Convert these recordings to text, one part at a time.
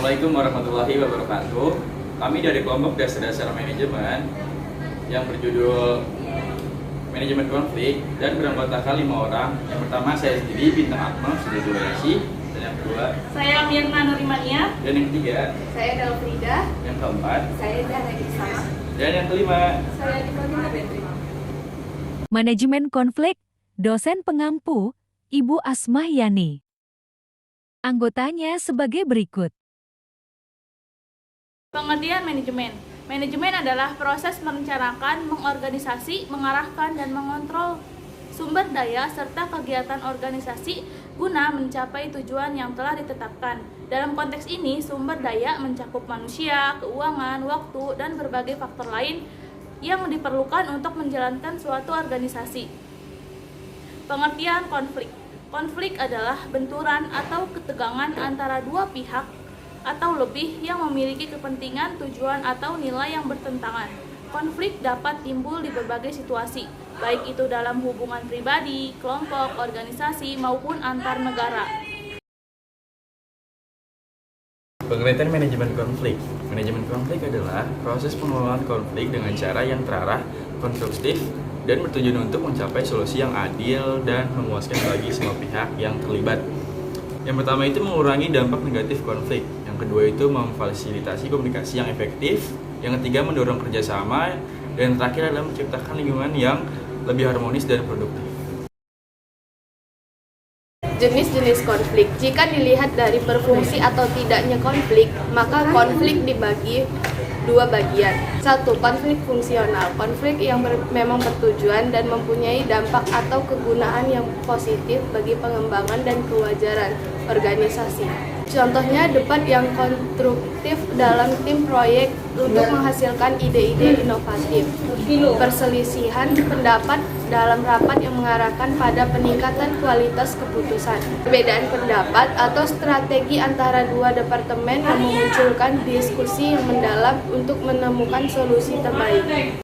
Assalamualaikum warahmatullahi wabarakatuh. Kami dari kelompok dasar-dasar manajemen yang berjudul Manajemen Konflik dan beranggotakan 5 orang. Yang pertama saya sendiri, Bintang Akmal Sudajurasi. Dan yang kedua, saya Mirna Nurimania. dan yang ketiga, Saya Dalfrida. yang keempat, Saya Dana Isama. dan yang kelima. Saya Dikonina Betri. Manajemen Konflik, dosen pengampu, Ibu Asmah Yani. Anggotanya sebagai berikut. Pengertian manajemen. Manajemen adalah proses merencanakan, mengorganisasi, mengarahkan, dan mengontrol sumber daya serta kegiatan organisasi guna mencapai tujuan yang telah ditetapkan. Dalam konteks ini, sumber daya mencakup manusia, keuangan, waktu, dan berbagai faktor lain yang diperlukan untuk menjalankan suatu organisasi. Pengertian konflik. Konflik adalah benturan atau ketegangan antara dua pihak atau lebih yang memiliki kepentingan, tujuan, atau nilai yang bertentangan. Konflik dapat timbul di berbagai situasi, baik itu dalam hubungan pribadi, kelompok, organisasi, maupun antar negara. Pengertian manajemen konflik. Manajemen konflik adalah proses pengelolaan konflik dengan cara yang terarah, konstruktif, dan bertujuan untuk mencapai solusi yang adil dan memuaskan bagi semua pihak yang terlibat. Yang pertama itu mengurangi dampak negatif konflik. Yang kedua itu memfasilitasi komunikasi yang efektif. Yang ketiga mendorong kerjasama. Dan terakhir adalah menciptakan lingkungan yang lebih harmonis dan produktif. Jenis-jenis konflik. Jika dilihat dari berfungsi atau tidaknya konflik, maka konflik dibagi dua bagian. Satu, konflik fungsional. Konflik yang memang bertujuan dan mempunyai dampak atau kegunaan yang positif bagi pengembangan dan kewajaran organisasi. Contohnya debat yang konstruktif dalam tim proyek untuk menghasilkan ide-ide inovatif. Perselisihan pendapat dalam rapat yang mengarahkan pada peningkatan kualitas keputusan. Perbedaan pendapat atau strategi antara dua departemen yang memunculkan diskusi yang mendalam untuk menemukan solusi terbaik.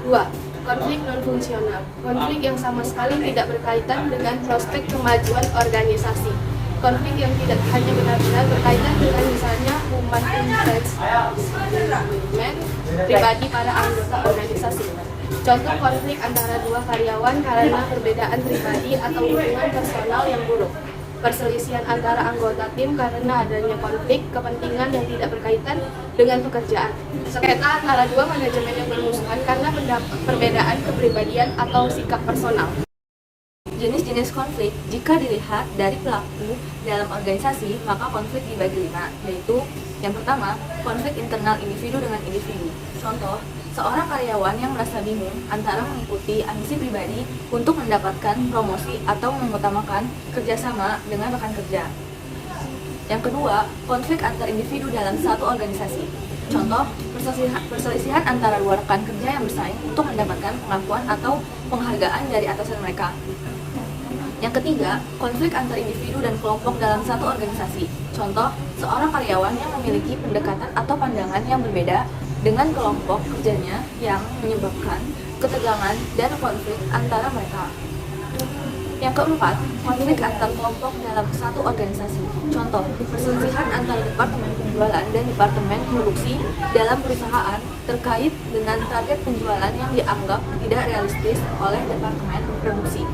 2. Konflik non-fungsional. Konflik yang sama sekali tidak berkaitan dengan prospek kemajuan organisasi. Konflik yang tidak hanya benar-benar berkaitan dengan misalnya human interest agreement pribadi para anggota organisasi. Contoh konflik antara dua karyawan karena perbedaan pribadi atau hubungan personal yang buruk. Perselisihan antara anggota tim karena adanya konflik kepentingan yang tidak berkaitan dengan pekerjaan. Sengketa antara dua manajemen yang bermusuhan karena perbedaan kepribadian atau sikap personal. Jenis-jenis konflik, jika dilihat dari pelaku dalam organisasi, maka konflik dibagi 5, yaitu yang pertama, konflik internal individu dengan individu. Contoh, seorang karyawan yang merasa bingung antara mengikuti ambisi pribadi untuk mendapatkan promosi atau mengutamakan kerjasama dengan rekan kerja. Yang kedua, konflik antar individu dalam satu organisasi. Contoh, perselisihan antara dua rekan kerja yang bersaing untuk mendapatkan pengakuan atau penghargaan dari atasan mereka. Yang ketiga, konflik antar individu dan kelompok dalam satu organisasi. Contoh, seorang karyawan yang memiliki pendekatan atau pandangan yang berbeda dengan kelompok kerjanya yang menyebabkan ketegangan dan konflik antara mereka. Yang keempat, konflik antar kelompok dalam satu organisasi. Contoh, perselisihan antara departemen penjualan dan departemen produksi dalam perusahaan terkait dengan target penjualan yang dianggap tidak realistis oleh departemen produksi.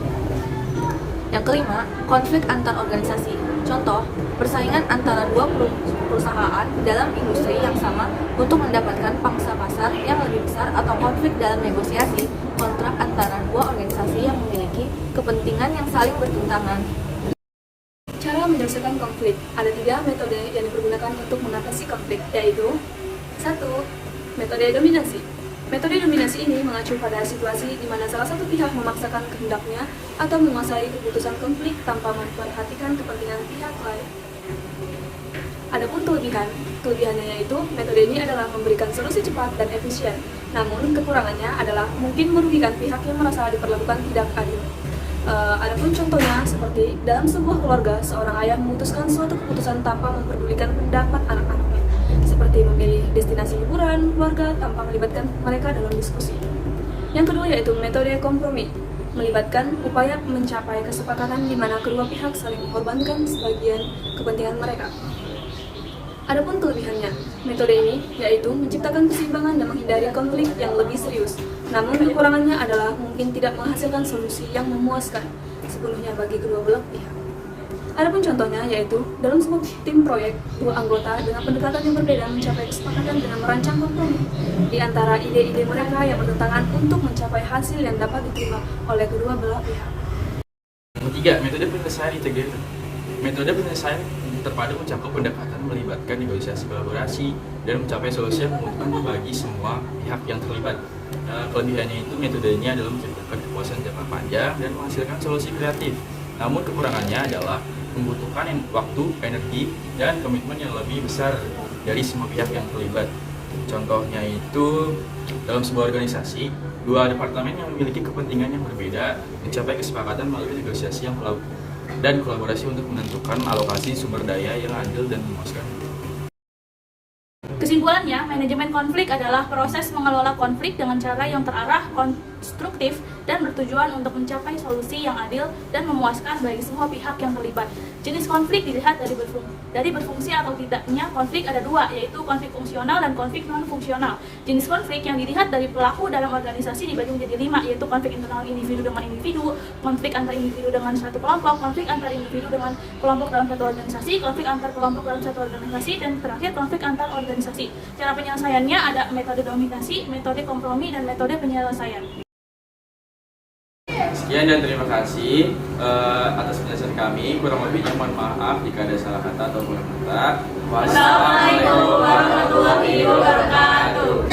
Yang kelima, konflik antar organisasi. Contoh, persaingan antara dua perusahaan dalam industri yang sama untuk mendapatkan pangsa pasar yang lebih besar atau konflik dalam negosiasi kontrak antara dua organisasi yang memiliki kepentingan yang saling bertentangan. Cara menyelesaikan konflik. Ada 3 metode yang dipergunakan untuk mengatasi konflik, yaitu 1. Metode dominasi. Metode dominasi ini mengacu pada situasi di mana salah satu pihak memaksakan kehendaknya atau menguasai keputusan konflik tanpa memperhatikan kepentingan pihak lain. Adapun kelebihannya yaitu metode ini adalah memberikan solusi cepat dan efisien. Namun kekurangannya adalah mungkin merugikan pihak yang merasa diperlakukan tidak adil. Adapun contohnya seperti dalam sebuah keluarga, seorang ayah memutuskan suatu keputusan tanpa memperdulikan pendapat anak-anaknya, seperti memilih destinasi liburan keluarga tanpa melibatkan mereka dalam diskusi. Yang kedua yaitu metode kompromi, melibatkan upaya mencapai kesepakatan di mana kedua pihak saling mengorbankan sebagian kepentingan mereka. Adapun kelebihannya, metode ini yaitu menciptakan keseimbangan dan menghindari konflik yang lebih serius. Namun kekurangannya adalah mungkin tidak menghasilkan solusi yang memuaskan sepenuhnya bagi kedua belah pihak. Adapun contohnya yaitu dalam sebuah tim proyek, dua anggota dengan pendekatan yang berbeda mencapai kesepakatan dengan merancang kompromi di antara ide-ide mereka yang bertentangan untuk mencapai hasil yang dapat diterima oleh kedua belah pihak. Yang ketiga, metode penyelesaian integrated. Metode penyelesaian terpadu mencakup pendekatan melibatkan negosiasi kolaborasi dan mencapai solusi yang menguntungkan bagi semua pihak yang terlibat. Kelebihannya itu metodenya adalah menciptakan kepuasan jangka panjang dan menghasilkan solusi kreatif. Namun kekurangannya adalah membutuhkan waktu, energi, dan komitmen yang lebih besar dari semua pihak yang terlibat. Contohnya itu dalam sebuah organisasi, dua departemen yang memiliki kepentingan yang berbeda mencapai kesepakatan melalui negosiasi yang dan kolaborasi untuk menentukan alokasi sumber daya yang adil dan memuaskan. Kesimpulannya, manajemen konflik adalah proses mengelola konflik dengan cara yang terarah, konstruktif, dan bertujuan untuk mencapai solusi yang adil dan memuaskan bagi semua pihak yang terlibat. Jenis konflik dilihat dari berfungsi atau tidaknya konflik ada dua, yaitu konflik fungsional dan konflik non-fungsional. Jenis konflik yang dilihat dari pelaku dalam organisasi dibagi menjadi 5, yaitu konflik internal individu dengan individu, konflik antar individu dengan satu kelompok, konflik antar individu dengan kelompok dalam satu organisasi, konflik antar kelompok dalam satu organisasi, dan terakhir konflik antar organisasi. Cara penyelesaiannya ada metode dominasi, metode kompromi, dan metode penyelesaian. Sekian dan terima kasih atas penjelasan kami. Kurang lebihnya mohon maaf jika ada salah kata atau kurang kata. Wassalamualaikum warahmatullahi wabarakatuh.